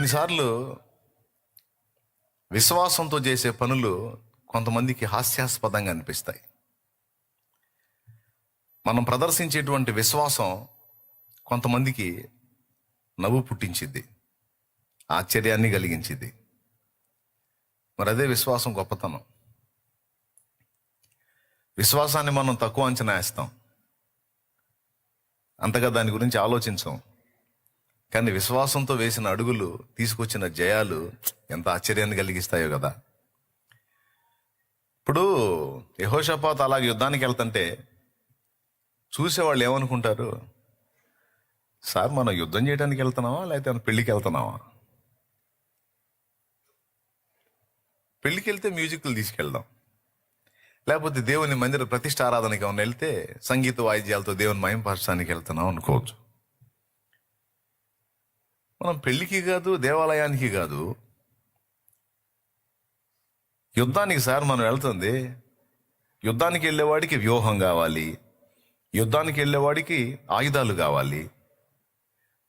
కొన్నిసార్లు విశ్వాసంతో చేసే పనులు కొంతమందికి హాస్యాస్పదంగా అనిపిస్తాయి. మనం ప్రదర్శించేటువంటి విశ్వాసం కొంతమందికి నవ్వు పుట్టించిద్ది, ఆశ్చర్యాన్ని కలిగించిద్ది. మరి అదే విశ్వాసం గొప్పతనం. విశ్వాసాన్ని మనం తక్కువ అంచనా వేస్తాం, అంతగా దాని గురించి ఆలోచించాం. కానీ విశ్వాసంతో వేసిన అడుగులు తీసుకొచ్చిన జయాలు ఎంత ఆశ్చర్యాన్ని కలిగిస్తాయో కదా. ఇప్పుడు యెహోషాపాతు అలాగే యుద్ధానికి వెళ్తుంటే చూసేవాళ్ళు ఏమనుకుంటారు? సార్, మనం యుద్ధం చేయడానికి వెళ్తున్నావా లేకపోతే పెళ్ళికి వెళ్తున్నావా? పెళ్ళికి వెళ్తే మ్యూజిక్లు తీసుకెళ్దాం, లేకపోతే దేవుని మందిర ప్రతిష్ఠ ఆరాధనకి ఏమైనా వెళ్తే సంగీత వాయిద్యాలతో దేవుని మహిమపరచడానికి వెళ్తున్నాం అనుకోవచ్చు. మనం పెళ్ళికి కాదు, దేవాలయానికి కాదు, యుద్ధానికి సార్ మనం వెళ్తుంది. యుద్ధానికి వెళ్ళేవాడికి వ్యూహం కావాలి, యుద్ధానికి వెళ్ళేవాడికి ఆయుధాలు కావాలి,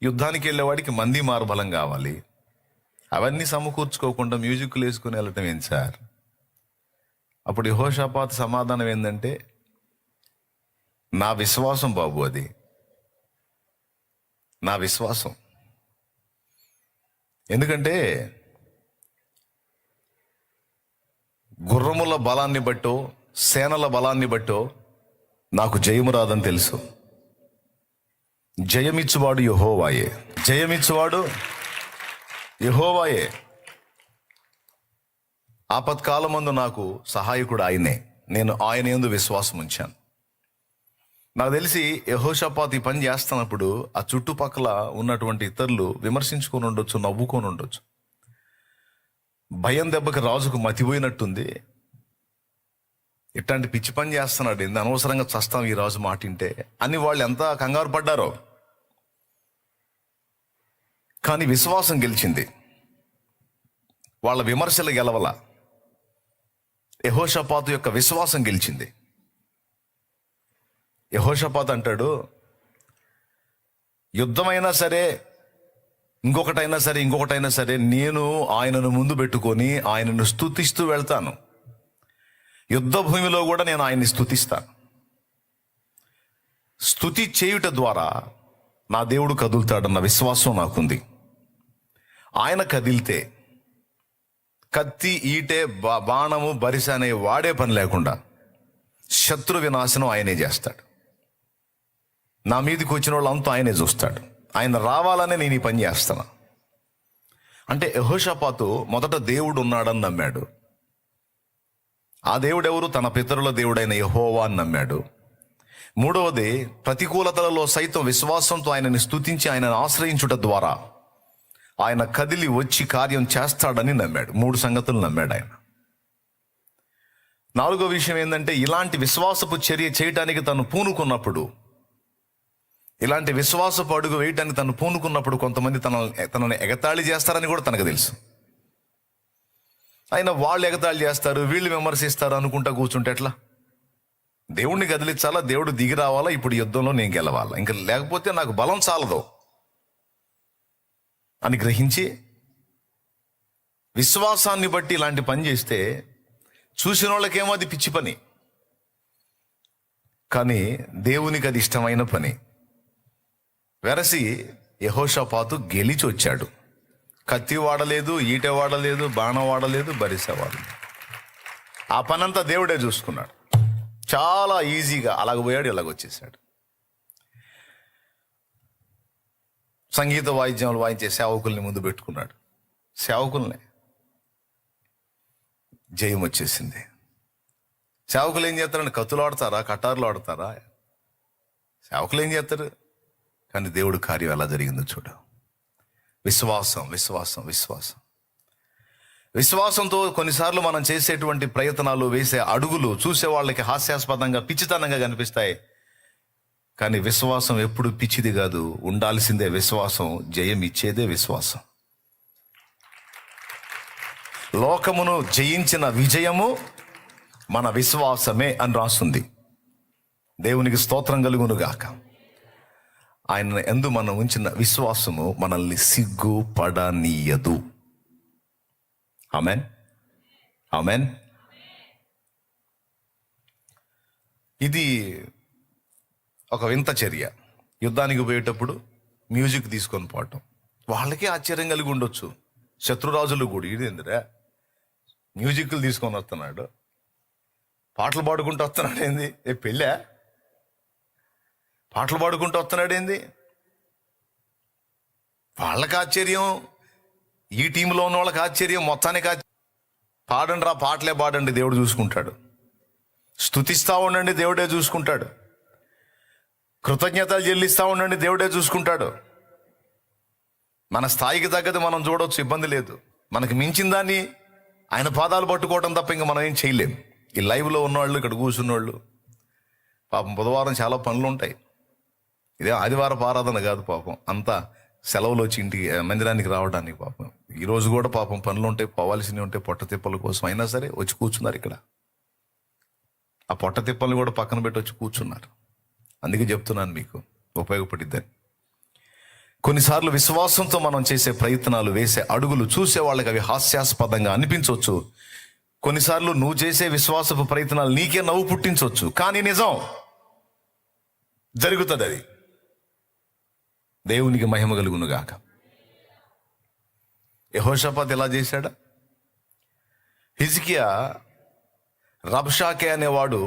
యుద్ధానికి వెళ్ళేవాడికి మంది మార్బలం కావాలి. అవన్నీ సమకూర్చుకోకుండా మ్యూజిక్లు వేసుకుని వెళ్ళటం ఏంటి సార్? అప్పుడు యెహోషాపాతు సమాధానం ఏంటంటే, నా విశ్వాసం బాబు, అది నా విశ్వాసం. ఎందుకంటే గుర్రముల బలాన్ని బట్టో సేనల బలాన్ని బట్టో నాకు జయము రాదని తెలుసు. జయమిచ్చువాడు యెహోవాయే, జయమిచ్చువాడు యెహోవాయే. ఆపత్కాలమందు నాకు సహాయకుడు ఆయనే, నేను ఆయన యందు విశ్వాసం ఉంచాను. నాకు తెలిసి యెహోషాపాతు ఈ పని చేస్తున్నప్పుడు ఆ చుట్టుపక్కల ఉన్నటువంటి ఇతరులు విమర్శించుకొని ఉండొచ్చు, నవ్వుకొని ఉండొచ్చు. భయం దెబ్బకి రాజుకు మతిపోయినట్టుంది. ఇట్లాంటి పిచ్చి పని చేస్తున్నాడు, ఎంత అనవసరంగా చస్తాం ఈ రాజు మాటింటే అని వాళ్ళు ఎంత కంగారు పడ్డారో. కానీ విశ్వాసం గెలిచింది, వాళ్ళ విమర్శలు గెలవల. యెహోషాపాతు యొక్క విశ్వాసం గెలిచింది. యెహోషాపాతు అంటాడు, యుద్ధమైనా సరే, ఇంకొకటైనా సరే నేను ఆయనను ముందు పెట్టుకొని ఆయనను స్తుతిస్తూ వెళ్తాను. యుద్ధ భూమిలో కూడా నేను ఆయన్ని స్తుతిస్తాను. స్తుతి చేయుట ద్వారా నా దేవుడు కదులుతాడన్న విశ్వాసం నాకుంది. ఆయన కదిలితే కత్తి, ఈటె, బాణము, బరిస అనే వాడే పని లేకుండా శత్రు వినాశనం ఆయనే చేస్తాడు. నా మీదకి వచ్చిన వాళ్ళంతా ఆయనే చూస్తాడు. ఆయన రావాలనే నేను ఈ పని చేస్తాను. అంటే యెహోషాపాతు మొదట దేవుడు ఉన్నాడని నమ్మాడు. ఆ దేవుడు ఎవరు? తన పితరుల దేవుడైన యెహోవా అని నమ్మాడు. మూడవది, ప్రతికూలతలలో సైతం విశ్వాసంతో ఆయనని స్తుతించి ఆయనను ఆశ్రయించుట ద్వారా ఆయన కదిలి వచ్చి కార్యం చేస్తాడని నమ్మాడు. 3 సంగతులు నమ్మాడు ఆయన. 4వ విషయం ఏంటంటే, ఇలాంటి విశ్వాసపు చర్య చేయటానికి తను పూనుకున్నప్పుడు, ఇలాంటి విశ్వాసపు అడుగు వేయటానికి తను పూనుకున్నప్పుడు కొంతమంది తనను ఎగతాళి చేస్తారని కూడా తనకు తెలుసు. అయినా వాళ్ళు ఎగతాళి చేస్తారు, వీళ్ళు విమర్శిస్తారు అనుకుంటా కూర్చుంటే ఎట్లా? దేవుణ్ణి కదిలించాలా, దేవుడు దిగి రావాలా, ఇప్పుడు యుద్ధంలో నేను గెలవాలా, ఇంకా లేకపోతే నాకు బలం చాలదు అని గ్రహించి విశ్వాసాన్ని బట్టి ఇలాంటి పని చేస్తే చూసిన వాళ్ళకేమో అది పిచ్చి పని, కానీ దేవునికి అది ఇష్టమైన పని. వెరసి యెహోషాపాతు గెలిచి వచ్చాడు. కత్తి వాడలేదు, ఈటె వాడలేదు, బాణం వాడలేదు, బరిస వాడలేదు. ఆ పనంతా దేవుడే చూసుకున్నాడు. చాలా ఈజీగా అలాగ పోయాడు, ఇలాగొచ్చేసాడు. సంగీత వాయిద్యాలు వాయించే సేవకుల్ని ముందు పెట్టుకున్నాడు. సేవకుల్ని జయం వచ్చేసింది. సేవకులు ఏం చేస్తారండి? కత్తులు ఆడతారా, కటార్లు ఆడతారా? సేవకులు ఏం చేస్తారు? కానీ దేవుడు కార్యం ఎలా జరిగిందో చూడు. విశ్వాసం, విశ్వాసం, విశ్వాసం. విశ్వాసంతో కొన్నిసార్లు మనం చేసేటువంటి ప్రయత్నాలు, వేసే అడుగులు చూసే వాళ్ళకి హాస్యాస్పదంగా, పిచ్చితనంగా కనిపిస్తాయి. కానీ విశ్వాసం ఎప్పుడు పిచ్చిది కాదు, ఉండాల్సిందే విశ్వాసం. జయం ఇచ్చేదే విశ్వాసం. లోకమును జయించిన విజయము మన విశ్వాసమే అని రాస్తుంది. దేవునికి స్తోత్రం కలుగును గాక. ఆయన యందు మనం ఉంచిన విశ్వాసము మనల్ని సిగ్గుపడనీయదు. Amen, amen. ఇది ఒక వింత చర్య. యుద్ధానికి పోయేటప్పుడు మ్యూజిక్ తీసుకొని పోవటం వాళ్ళకే ఆశ్చర్యం కలిగి ఉండొచ్చు. శత్రురాజులు కూడా ఇదేందిరా మ్యూజిక్లు తీసుకొని వస్తున్నాడు, పాటలు పాడుకుంటూ వస్తున్నాడు ఏంది, పెళ్ళా పాటలు పాడుకుంటూ వస్తున్నాడు ఏంది? వాళ్ళకి ఆశ్చర్యం, ఈ టీంలో ఉన్న వాళ్ళకి ఆశ్చర్యం, మొత్తానికి పాడండి రా, పాటలే పాడండి, దేవుడు చూసుకుంటాడు. స్తుతిస్తూ ఉండండి, దేవుడే చూసుకుంటాడు. కృతజ్ఞతలు చెల్లిస్తూ ఉండండి, దేవుడే చూసుకుంటాడు. మన స్థాయికి తగ్గది మనం చూడవచ్చు, ఇబ్బంది లేదు. మనకి మించిన దాన్ని ఆయన పాదాలు పట్టుకోవడం తప్ప ఇంకా మనం ఏం చేయలేం. ఈ లైవ్లో ఉన్నవాళ్ళు, ఇక్కడ కూర్చున్నవాళ్ళు పాపం బుధవారం చాలా పనులు ఉంటాయి. ఇదే ఆదివారపు ఆరాధన కాదు పాపం, అంతా సెలవులు వచ్చి ఇంటికి మందిరానికి రావడానికి పాపం ఈరోజు కూడా పాపం పనులు ఉంటాయి, పోవాల్సినవి ఉంటాయి. పొట్ట తిప్పల కోసం అయినా సరే వచ్చి కూర్చున్నారు ఇక్కడ. ఆ పొట్ట తిప్పల్ని కూడా పక్కన పెట్టి వచ్చి కూర్చున్నారు. అందుకే చెప్తున్నాను మీకు, ఉపయోగపడిద్దని. కొన్నిసార్లు విశ్వాసంతో మనం చేసే ప్రయత్నాలు, వేసే అడుగులు చూసే వాళ్ళకి అవి హాస్యాస్పదంగా అనిపించవచ్చు. కొన్నిసార్లు నువ్వు చేసే విశ్వాసపు ప్రయత్నాలు నీకే నవ్వు పుట్టించవచ్చు, కానీ నిజం జరుగుతుంది. అది దేవునికి మహిమ కలుగునుగాక. యెహోషాపాతు ఎలా చేశాడా? హిజ్కియా రబ్షాకే అనేవాడు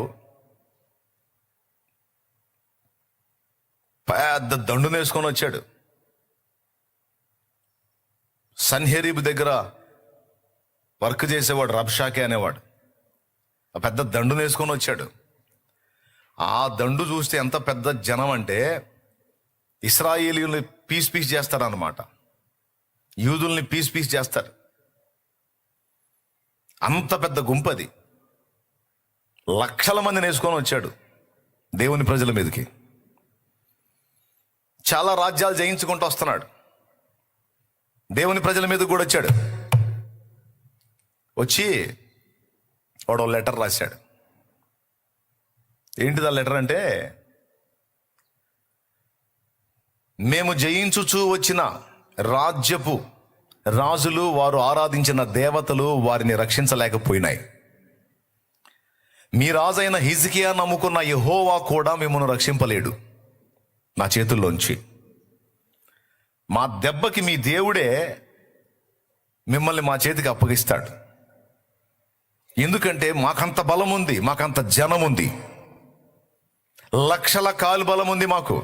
పెద్ద దండును వేసుకొని వచ్చాడు. సన్హెరీబ్ దగ్గర వర్క్ చేసేవాడు రబ్షాకే అనేవాడు. ఆ పెద్ద దండును వేసుకొని వచ్చాడు. ఆ దండు చూస్తే ఎంత పెద్ద జనం అంటే ఇశ్రాయేలీయుల్ని పీస్ పీస్ చేస్తారన్నమాట. యూదుల్ని పీస్ పీస్ చేస్తారు. అంత పెద్ద గుంపది. లక్షల మందిని వేసుకొని వచ్చాడు దేవుని ప్రజల మీదకి. చాలా రాజ్యాలు జయించుకుంటూ వస్తున్నాడు. దేవుని ప్రజల మీద కూడా వచ్చాడు. వచ్చి వాడు లెటర్ రాశాడు. ఏంటిది ఆ లెటర్ అంటే, మేము జయించుచూ వచ్చిన రాజ్యపు రాజులు వారు ఆరాధించిన దేవతలు వారిని రక్షించలేకపోయినాయి. మీ రాజైన హిజ్కియా నమ్ముకున్న యెహోవా కూడా మిమ్మల్ని రక్షింపలేడు నా చేతుల్లోంచి. మా దెబ్బకి మీ దేవుడే మిమ్మల్ని మా చేతికి అప్పగిస్తాడు. ఎందుకంటే మాకంత బలం ఉంది, మాకంత జనం ఉంది, లక్షల కాలు బలం ఉంది మాకు.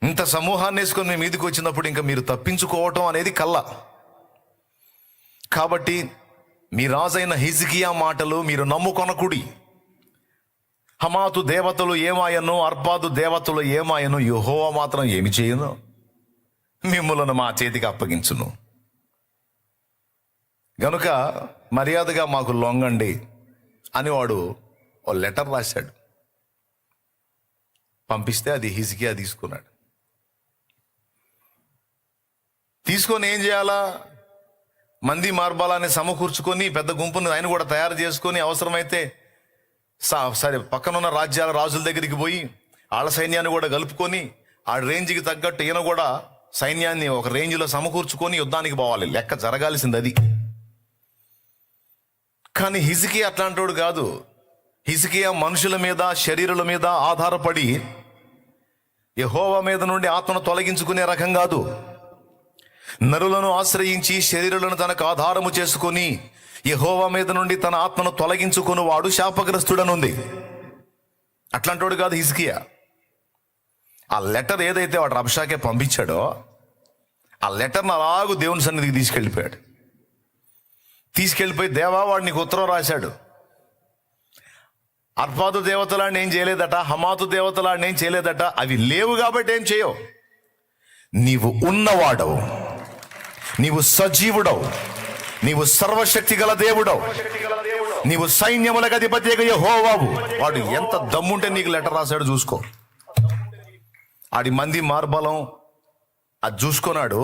ఇంత సమూహాన్ని వేసుకొని మీ మీదకి వచ్చినప్పుడు ఇంకా మీరు తప్పించుకోవటం అనేది కల్లా. కాబట్టి మీ రాజైన హిజ్కియా మాటలు మీరు నమ్ముకొనకుడి. హమాతు దేవతలు ఏమాయను, అర్బాదు దేవతలు ఏమాయను, యెహోవా మాత్రం ఏమి చేయను, మిమ్ములను మా చేతికి అప్పగించును. గనుక మర్యాదగా మాకు లొంగండి అని వాడు ఓ లెటర్ రాశాడు. పంపిస్తే అది హిజ్కియా తీసుకున్నాడు. తీసుకొని ఏం చేయాలా, మంది మార్బాలాన్ని సమకూర్చుకొని పెద్ద గుంపును ఆయన కూడా తయారు చేసుకొని అవసరమైతే సరే పక్కనున్న రాజ్యాల రాజుల దగ్గరికి పోయి వాళ్ళ సైన్యాన్ని కూడా కలుపుకొని ఆ రేంజ్కి తగ్గట్టు ఈయన కూడా సైన్యాన్ని ఒక రేంజ్లో సమకూర్చుకొని యుద్ధానికి పోవాలి. లెక్క జరగాల్సింది అది. కానీ హిజ్కియా అట్లాంటోడు కాదు. హిజ్కియా మనుషుల మీద, శరీరుల మీద ఆధారపడి యెహోవా మీద నుండి ఆత్మను తొలగించుకునే రకం కాదు. నరులను ఆశ్రయించి శరీరులను తనకు ఆధారము చేసుకొని యెహోవా మీద నుండి తన ఆత్మను తొలగించుకుని వాడు శాపగ్రస్తుడనుంది. అట్లాంటోడు కాదు హిజ్కియా. ఆ లెటర్ ఏదైతే వాడు రబ్షాకే పంపించాడో ఆ లెటర్ని అలాగూ దేవుని సన్నిధికి తీసుకెళ్ళిపోయాడు. తీసుకెళ్ళిపోయి దేవా వాడు నీకు ఉత్తరం రాశాడు. అర్బాదు దేవతలాడిని ఏం చేయలేదట, హమాతు దేవతలాడిని ఏం చేయలేదట. అవి లేవు కాబట్టి ఏం చేయవు. నీవు ఉన్నవాడవు, నీవు సజీవుడవు, నీవు సర్వశక్తి గల దేవుడవు, నీవు సైన్యములకు అధిపతిగా యెహోవావు. వాడు ఎంత దమ్ముంటే నీకు లెటర్ రాశాడు చూసుకో. ఆడి మంది మార్బలం అది చూసుకున్నాడు.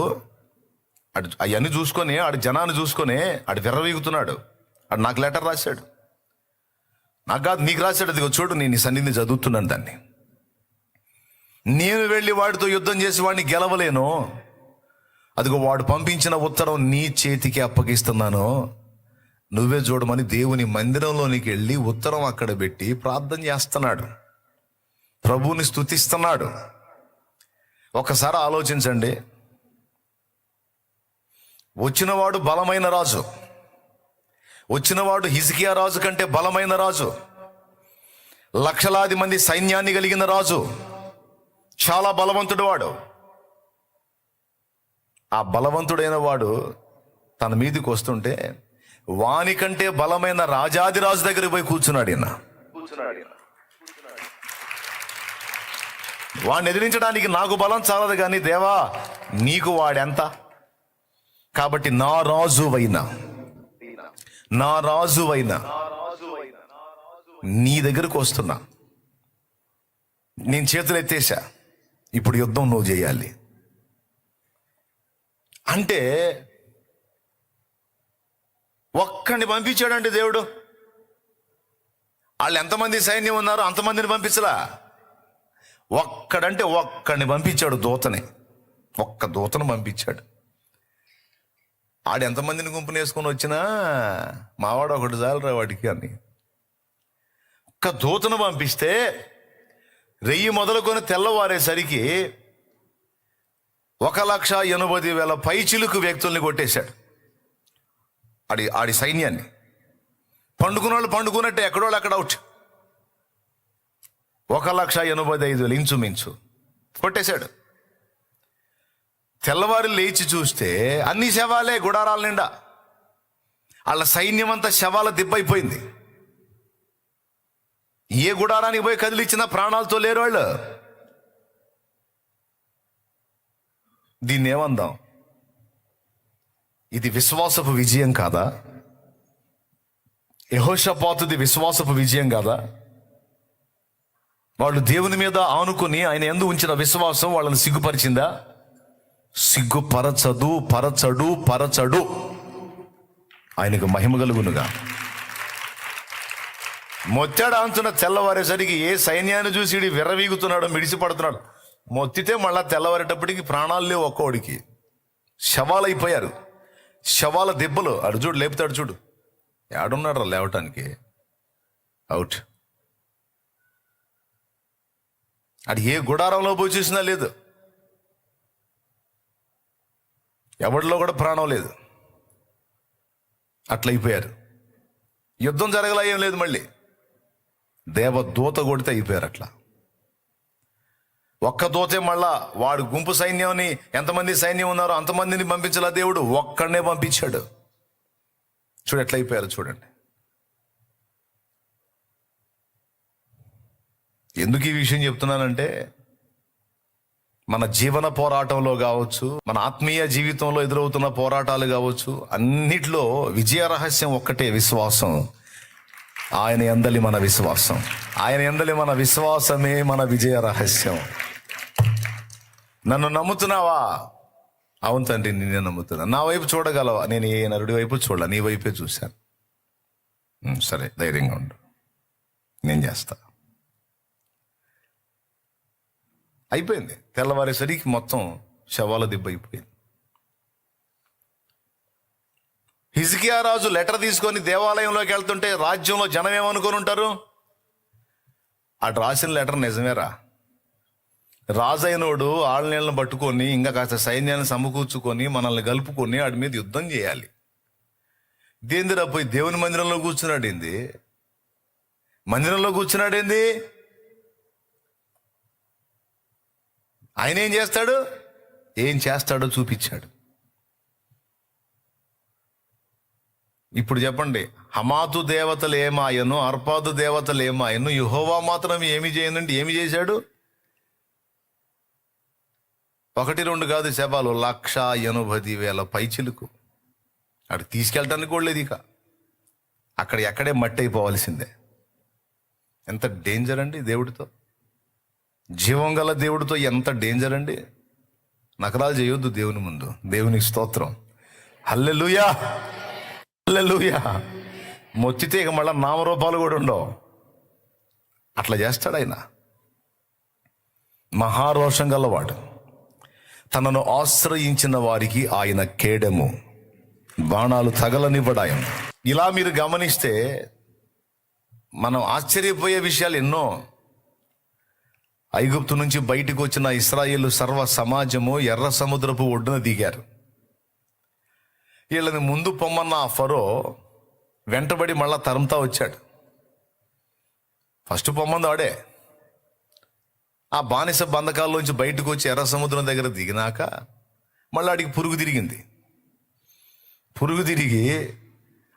అవన్నీ చూసుకొని ఆడి జనాన్ని చూసుకొని ఆడి విర్రవీగుతున్నాడు. ఆడు నాకు లెటర్ రాశాడు. నాకు కాదు నీకు రాశాడు. అది చూడు, నేను నీ సన్నిధిని చదువుతున్నాను దాన్ని. నేను వెళ్ళి వాడితో యుద్ధం చేసి వాడిని గెలవలేను. అదిగో వాడు పంపించిన ఉత్తరం నీ చేతికి అప్పగిస్తున్నాను, నువ్వే చూడమని దేవుని మందిరంలోనికి వెళ్ళి ఉత్తరం అక్కడ పెట్టి ప్రార్థన చేస్తున్నాడు, ప్రభువుని స్తుతిస్తున్నాడు. ఒకసారి ఆలోచించండి, వచ్చినవాడు బలమైన రాజు, వచ్చినవాడు హిజ్కియా రాజు కంటే బలమైన రాజు, లక్షలాది మంది సైన్యాన్ని కలిగిన రాజు, చాలా బలవంతుడు వాడు. ఆ బలవంతుడైన వాడు తన మీదకి వస్తుంటే వాని కంటే బలమైన రాజాది రాజు దగ్గరికి పోయి కూర్చున్నాడు. వాడిని ఎదిరించడానికి నాకు బలం చాలదు, కానీ దేవా నీకు వాడెంత, కాబట్టి నా రాజువైనా నీ దగ్గరకు వస్తున్నా, నేను చేతులు ఎత్తేసా, ఇప్పుడు యుద్ధం నువ్వు చేయాలి అంటే ఒక్కడిని పంపించాడంటే దేవుడు. వాళ్ళు ఎంతమంది సైన్యం ఉన్నారో అంతమందిని పంపించలా, ఒక్కడిని పంపించాడు, దూతని, ఒక్క దూతను పంపించాడు. ఆడు ఎంతమందిని గుంపుని వేసుకొని వచ్చినా మావాడు ఒకటి చాలరా వాడికి అని ఒక్క దూతను పంపిస్తే 1000 మొదలుకొని తెల్లవారేసరికి 1,80,000 పైచిలుకు వ్యక్తుల్ని కొట్టేశాడు. ఆడి సైన్యాన్ని. పండుకున్న వాళ్ళు పండుకున్నట్టే, ఎక్కడోళ్ళు అక్కడ అవుట్. 1,85,000 ఇంచుమించు కొట్టేశాడు. తెల్లవారు లేచి చూస్తే అన్ని శవాలే, గుడారాల నిండా. వాళ్ళ సైన్యం అంతా శవాల దిబ్బైపోయింది. ఏ గుడారానికి పోయి కదిలిచ్చినా ప్రాణాలతో లేరు వాళ్ళు. దీన్ని ఏమందాం? ఇది విశ్వాసపు విజయం కాదా? యెహోషాపాతుది విశ్వాసపు విజయం కాదా? వాళ్ళు దేవుని మీద ఆనుకుని ఆయన యందు ఉంచిన విశ్వాసం వాళ్ళని సిగ్గుపరిచిందా? పరచడు. ఆయనకు మహిమ కలుగునుగా. మొత్తాడు అంతున్న తెల్లవారేసరికి ఏ సైన్యాన్ని చూసి ఇడి విర్రవీగుతున్నాడో, మిడిసిపడుతున్నాడు. మొత్తితే మళ్ళా తెల్లవారేటప్పటికి ప్రాణాలు లేవు ఒక్కోడికి. శవాలైపోయారు, శవాల దెబ్బలు. అడు చూడు, లేపుతాడు చూడు, ఏడున్నాడు రా లేవటానికి, అవుట్. అది ఏ గుడారంలో పోయి చూసినా లేదు, ఎవరిలో కూడా ప్రాణం లేదు. అట్లయిపోయారు. యుద్ధం జరగలా, ఏం లేదు. మళ్ళీ దేవదూత కొడితే అయిపోయారు అట్లా. ఒక్క దూతే మళ్ళా వాడు గుంపు సైన్యాన్ని, ఎంతమంది సైన్యం ఉన్నారో అంతమందిని పంపించాల దేవుడు, ఒక్కడనే పంపించాడు. చూడు ఎట్లా అయిపోయారు చూడండి. ఎందుకు ఈ విషయం చెప్తున్నానంటే, మన జీవన పోరాటంలో కావచ్చు, మన ఆత్మీయ జీవితంలో ఎదురవుతున్న పోరాటాలు కావచ్చు, అన్నిట్లో విజయ రహస్యం ఒక్కటే, విశ్వాసం. ఆయన యందలి మన విశ్వాసం, ఆయన యందలి మన విశ్వాసమే మన విజయ రహస్యం. నన్ను నమ్ముతున్నావా? అవును తండ్రి, నిన్నే నమ్ముతున్నా. నా వైపు చూడగలవా? నేను ఏ నరుడి వైపు చూడాల, నీ వైపే చూశాను. సరే, ధైర్యంగా ఉండు, నేను చేస్తా. అయిపోయింది. తెల్లవారేసరికి మొత్తం శవాల దిబ్బ అయిపోయింది. హిజ్కియా రాజు లెటర్ తీసుకొని దేవాలయంలోకి వెళ్తుంటే రాజ్యంలో జనం ఏమనుకొని ఉంటారు? అటు రాసిన లెటర్ నిజమేరా, రాజు అయినోడు ఆళ్ళనీళ్ళని పట్టుకొని ఇంకా కాస్త సైన్యాన్ని సమకూర్చుకొని మనల్ని కలుపుకొని వాడి మీద యుద్ధం చేయాలి. దేందిరా పోయి దేవుని మందిరంలో కూర్చున్నాడేంది? ఆయన ఏం చేస్తాడో చూపించాడు. ఇప్పుడు చెప్పండి, హమాతు దేవతలు ఏమాయను, అర్పాదు దేవతలు ఏమాయను, యెహోవా మాత్రం ఏమి చేయనండి? ఏమి చేశాడు? 1-2 కాదు శవాలు, 1,80,000 పైచిలుకు. అక్కడ తీసుకెళ్ళటానికి కూడా లేదు. ఇక అక్కడ ఎక్కడే మట్టి అయిపోవాల్సిందే. ఎంత డేంజర్ అండి దేవుడితో, జీవం గల దేవుడితో ఎంత డేంజర్ అండి. నకరాలు చేయొద్దు దేవుని ముందు. దేవునికి స్తోత్రం, హల్లెలూయా, హల్లెలూయా. మొత్తితే ఇక మళ్ళీ నామరూపాలు కూడా ఉండవు. అట్లా చేస్తాడు ఆయన. మహారోషం గలవాడు. తనను ఆశ్రయించిన వారికి ఆయన కేడెము, బాణాలు తగలనివ్వడాయం. ఇలా మీరు గమనిస్తే మనం ఆశ్చర్యపోయే విషయాలు ఎన్నో. ఐగుప్తు నుంచి బయటకు వచ్చిన ఇశ్రాయేలు సర్వ సమాజము ఎర్ర సముద్రపు ఒడ్డున దిగారు. వీళ్ళని ముందు పొమ్మన్న ఆ ఫరో వెంటబడి మళ్ళా తరుముతా వచ్చాడు. ఫస్ట్ పొమ్మంది ఆడే. ఆ బానిస బంధకాల్లోంచి బయటకు వచ్చి ఎర్ర సముద్రం దగ్గర దిగినాక మళ్ళీ ఆడికి పురుగు తిరిగింది. పురుగు తిరిగి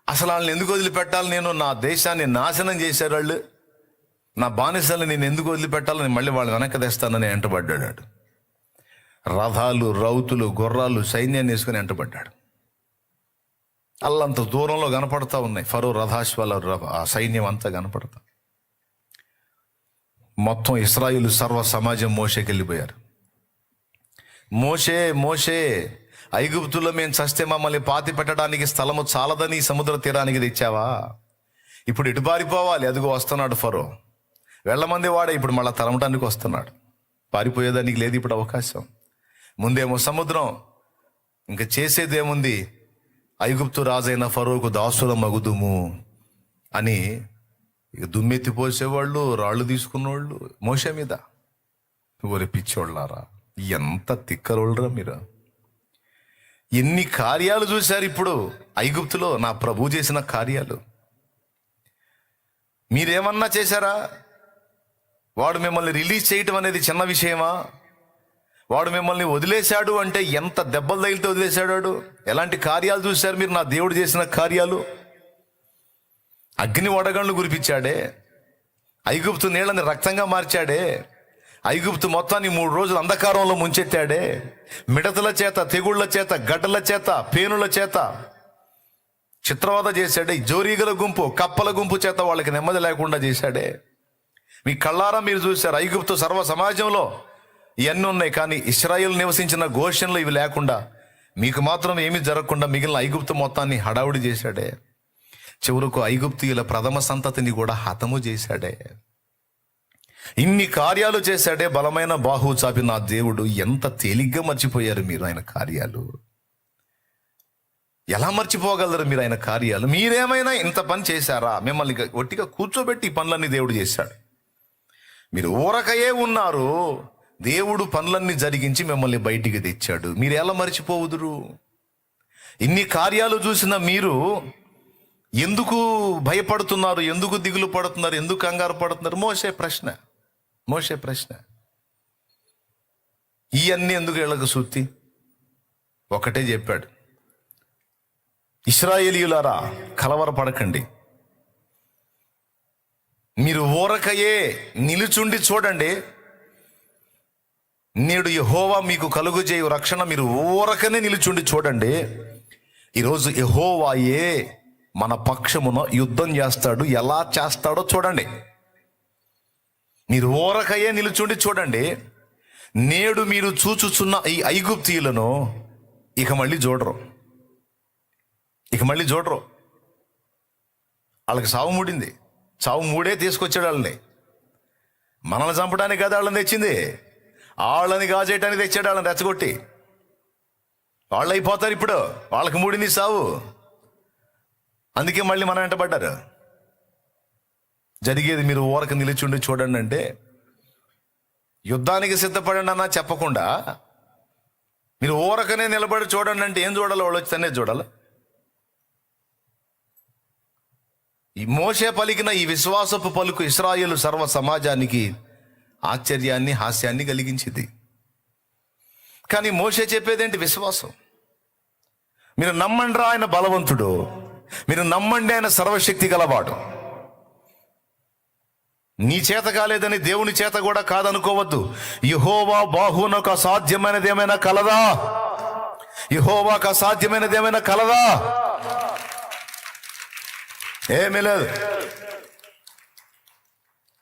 అసలు వాళ్ళని ఎందుకు వదిలిపెట్టాలి, నేను నా దేశాన్ని నాశనం చేశారు వాళ్ళు, నా బానిసల్ని నేను ఎందుకు వదిలిపెట్టాలని మళ్ళీ వాళ్ళు వెనక్కి తెస్తానని వెంటబడ్డాడు. రథాలు, రౌతులు, గుర్రాలు, సైన్యాన్ని వేసుకుని వెంటబడ్డాడు. అల్లంత దూరంలో కనపడతా ఉన్నాయి ఫరో రథాశ్వాల ఆ సైన్యం అంతా కనపడతా. మొత్తం ఇశ్రాయేలు సర్వ సమాజం మోషేకి వెళ్ళిపోయారు. మోషే మోషే, ఐగుప్తులో మేము చస్తే మమ్మల్ని పాతి పెట్టడానికి స్థలము చాలదని సముద్ర తీరానికి తెచ్చావా? ఇప్పుడు ఇటు పారిపోవాలి, అదిగో వస్తున్నాడు ఫరో. వెళ్ళమంది వాడే ఇప్పుడు మళ్ళీ తరమటానికి వస్తున్నాడు. పారిపోయేదానికి లేదు ఇప్పుడు అవకాశం. ముందేమో సముద్రం, ఇంకా చేసేదేముంది, ఐగుప్తు రాజైన ఫరోకు దాసుల మగుదుము అని ఇక దుమ్మెత్తి పోసేవాళ్ళు, రాళ్ళు తీసుకున్నవాళ్ళు మోషే మీద. ఓరి పిచ్చోళ్ళారా, ఎంత తిక్కరోళ్ళరా మీరు! ఎన్ని కార్యాలు చూశారు ఇప్పుడు ఐగుప్తులో నా ప్రభు చేసిన కార్యాలు. మీరేమన్నా చేశారా? వాడు మిమ్మల్ని రిలీజ్ చేయటం అనేది చిన్న విషయమా? వాడు మిమ్మల్ని వదిలేశాడు అంటే ఎంత దెబ్బలు తగిలితే వదిలేశాడు వాడు. ఎలాంటి కార్యాలు చూశారు మీరు నా దేవుడు చేసిన కార్యాలు? అగ్ని వడగళ్ళు కురిపించాడే, ఐగుప్తు నీళ్ళని రక్తంగా మార్చాడే, ఐగుప్తు మొత్తాన్ని 3 రోజులు అంధకారంలో ముంచెత్తాడే, మిడతల చేత, తెగుళ్ల చేత, గడ్డల చేత, పేనుల చేత చిత్రవద చేశాడే, జోరీగల గుంపు, కప్పల గుంపు చేత వాళ్ళకి నెమ్మది లేకుండా చేశాడే. మీ కళ్ళారా మీరు చూశారు. ఐగుప్తు సర్వ సమాజంలో ఇవన్నీ ఉన్నాయి, కానీ ఇశ్రాయేలు నివసించిన గోషన్లో ఇవి లేకుండా మీకు మాత్రం ఏమీ జరగకుండా మిగిలిన ఐగుప్తు మొత్తాన్ని హడావుడి చేశాడే. చివరకు ఐగుప్తీయుల ప్రథమ సంతతిని కూడా హతము చేశాడే. ఇన్ని కార్యాలు చేశాడే బలమైన బాహు చాపి నా దేవుడు. ఎంత తేలిగ్గా మర్చిపోయారు మీరు ఆయన కార్యాలు. ఎలా మర్చిపోగలరు మీరు ఆయన కార్యాలు? మీరేమైనా ఇంత పని చేశారా? మిమ్మల్ని ఒట్టిగా కూర్చోబెట్టి ఈ పనులన్నీ దేవుడు చేశాడు. మీరు ఊరకయే ఉన్నారు, దేవుడు పనులన్నీ జరిగించి మిమ్మల్ని బయటికి తెచ్చాడు. మీరు ఎలా మర్చిపోవుదురు? ఇన్ని కార్యాలు చూసిన మీరు ఎందుకు భయపడుతున్నారు? ఎందుకు దిగులు పడుతున్నారు? ఎందుకు కంగారు పడుతున్నారు? మోషే ప్రశ్న. ఇవన్నీ ఎందుకు వీళ్ళకు సుత్తి? ఒకటే చెప్పాడు, ఇశ్రాయేలీయులారా కలవరపడకండి, మీరు ఊరకయే నిలుచుండి చూడండి, నేడు యెహోవా మీకు కలుగుజేయు రక్షణ. మీరు ఊరకనే నిలుచుండి చూడండి. ఈరోజు యెహోవాయే మన పక్షమున యుద్ధం చేస్తాడు. ఎలా చేస్తాడో చూడండి. మీరు ఊరకయే నిలుచుండి చూడండి. నేడు మీరు చూచుచున్న ఈ ఐగుప్తీయులను ఇక మళ్ళీ చూడరు. వాళ్ళకి సావు మూడింది. సావు మూడే తీసుకొచ్చాడు వాళ్ళని. మనల్ని చంపడానికి కదా వాళ్ళని తెచ్చింది, వాళ్ళని గాజేయటానికి తెచ్చాడు. వాళ్ళని రెచ్చగొట్టి వాళ్ళు అయిపోతారు. ఇప్పుడు వాళ్ళకి మూడింది సావు. అందుకే మళ్ళీ మనం వెంటబడ్డారు. జరిగేది మీరు ఊరక నిలిచుండి చూడండి అంటే, యుద్ధానికి సిద్ధపడండి అన్నా చెప్పకుండా మీరు ఊరకనే నిలబడి చూడండి అంటే ఏం చూడాలి? వాళ్ళు వచ్చి తనే చూడాలి. ఈ మోషే పలికిన ఈ విశ్వాసపు పలుకు ఇశ్రాయేలు సర్వ సమాజానికి ఆశ్చర్యాన్ని, హాస్యాన్ని కలిగించింది. కానీ మోషే చెప్పేదేంటి? విశ్వాసం. మీరు నమ్మండి, ఆయన బలవంతుడు. మీరు నమ్మండి, ఆయన సర్వశక్తి గలవాడు. నీ చేత కాలేదని దేవుని చేత కూడా కాదనుకోవద్దు. యెహోవా బాహువునకు అసాధ్యమైనది ఏమైనా కలదా? యెహోవాకు అసాధ్యమైనది ఏమైనా కలదా? ఏమీ లేదు.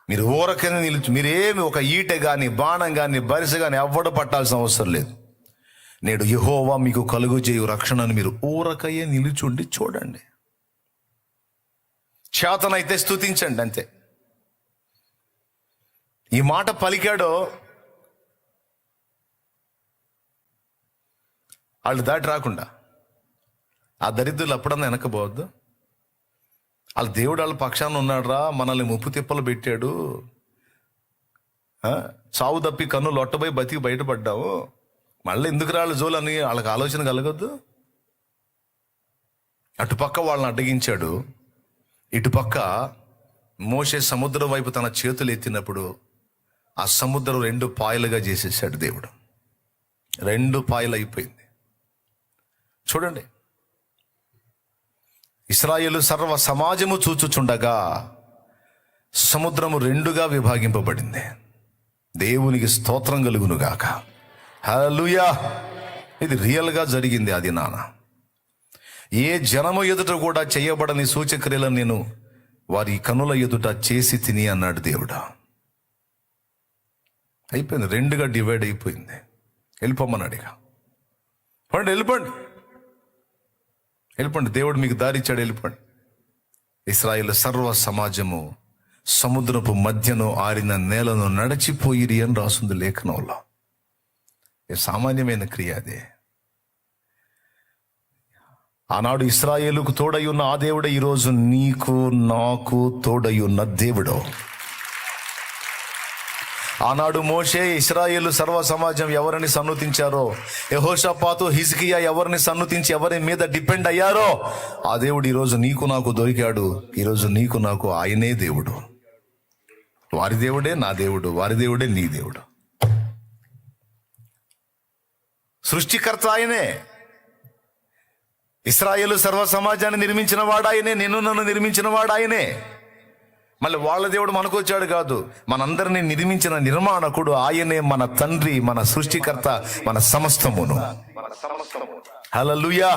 మీరు ఊరకనే మీరేమి ఒక ఈటె కానీ, బాణం కానీ, బరిసె కానీ ఎవ్వడు పట్టాల్సిన అవసరం లేదు. నేడు యెహోవా మీకు కలుగుజేయు రక్షణను మీరు ఊరకయే నిలుచుండి చూడండి. చేతనైతే స్తుతించండి అంతే. ఈ మాట పలికాడో వాళ్ళు దాటి రాకుండా. ఆ దరిద్రులు అప్పుడన్నా వెనకపోవద్దు. వాళ్ళ దేవుడు వాళ్ళ పక్షాన ఉన్నాడురా, మనల్ని ముప్పు తిప్పలు పెట్టాడు, చావు తప్పి కన్ను లొట్టబోయి బతికి బయటపడ్డావు, మళ్ళీ ఎందుకు రాళ్ళు జోలని వాళ్ళకి ఆలోచన కలగొద్దు. అటుపక్క వాళ్ళని అడ్డగించాడు, ఇటుపక్క మోషే సముద్రం వైపు తన చేతులు ఎత్తినప్పుడు ఆ సముద్రం 2 పాయలుగా చేసేసాడు దేవుడు. 2 పాయలు అయిపోయింది. చూడండి, ఇశ్రాయేలు సర్వ సమాజము చూచుచుండగా సముద్రము 2గా విభాగింపబడింది. దేవునికి స్తోత్రం కలుగును గాక. హల్లెలూయా. ఇది రియల్గా జరిగింది. అది ఏ జనము ఎదుట కూడా చేయబడని సూచక్రియలను నేను వారి కనుల ఎదుట చేసి తిని అన్నాడు దేవుడు. అయిపోయింది, 2గా డివైడ్ అయిపోయింది. వెళ్ళిపోమన్నాడు. ఇక వెళ్ళిపోండి, దేవుడు మీకు దారిచ్చాడు, వెళ్ళిపోండి. ఇశ్రాయేలు సర్వ సమాజము సముద్రపు మధ్యను ఆరిన నేలను నడిచిపోయిరి అని రాస్తుంది లేఖనంలో. సామాన్యమైన క్రియ అదే. ఆనాడు ఇశ్రాయేలుకు తోడై ఉన్న ఆ దేవుడే ఈరోజు నీకు నాకు తోడై ఉన్న దేవుడు. ఆనాడు మోషే, ఇశ్రాయేలు సర్వ సమాజం ఎవరిని సన్నుతించారో, యెహోషాపాతు, హిజ్కియా ఎవరిని సన్నుతించి ఎవరి మీద డిపెండ్ అయ్యారో, ఆ దేవుడు ఈరోజు నీకు నాకు దొరికాడు. ఈరోజు నీకు నాకు ఆయనే దేవుడు. వారి దేవుడే నా దేవుడు, వారి దేవుడే నీ దేవుడు. సృష్టికర్త ఆయనే. ఇశ్రాయేలు సర్వ సమాజాన్ని నిర్మించిన వాడు ఆయనే, నన్ను నిర్మించిన వాడు ఆయనే. మళ్ళీ వాళ్ళ దేవుడు మనకు వచ్చాడు కాదు, మనందరినీ నిర్మించిన నిర్మాణకుడు ఆయనే. మన తండ్రి, మన సృష్టికర్త, మన సమస్తమును. హల్లెలూయా.